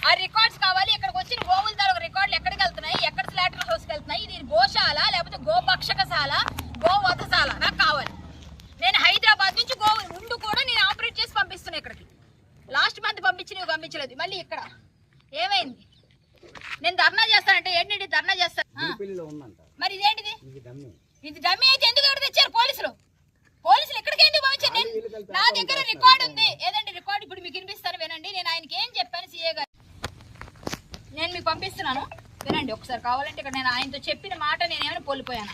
ఆ రికార్డ్స్ కావాలి. ఇక్కడికి వచ్చిన గోవుల తాలూకు రికార్డులు ఎక్కడికి వెళ్తున్నాయి, ఎక్కడ స్లాటర్ హౌస్కి వెళ్తున్నాయి, ఇది గోశాల లేకపోతే గోభక్షకశాల, గోవధశాల నాకు కావాలి. నేను హైదరాబాద్ నుంచి గోవు ముందు కూడా నేను ఆపరేట్ చేసి పంపిస్తున్నా ఇక్కడికి. లాస్ట్ మంత్ పంపించి పంపించలేదు. మళ్ళీ ఇక్కడ ఏమైంది? నేను ధర్నా చేస్తానంటే ఏంటి ధర్నా చేస్తాను? మరి ఇదేంటిది? ఇది డమ్మీ అయితే ఎందుకు ఎవరు తెచ్చారు? పోలీసులు ఇక్కడికి ఎందుకు పంపించారు? నా దగ్గర రికార్డు ఉంది. ఏదండి రికార్డు? ఇప్పుడు మీకు వినిపిస్తాను వినండి. నేను ఆయనకి ఏం చెప్పాను సీఏ గారు, నేను మీకు పంపిస్తున్నాను వినండి ఒకసారి. కావాలంటే ఇక్కడ నేను ఆయనతో చెప్పిన మాట నేనేమైనా కోల్పోయాను.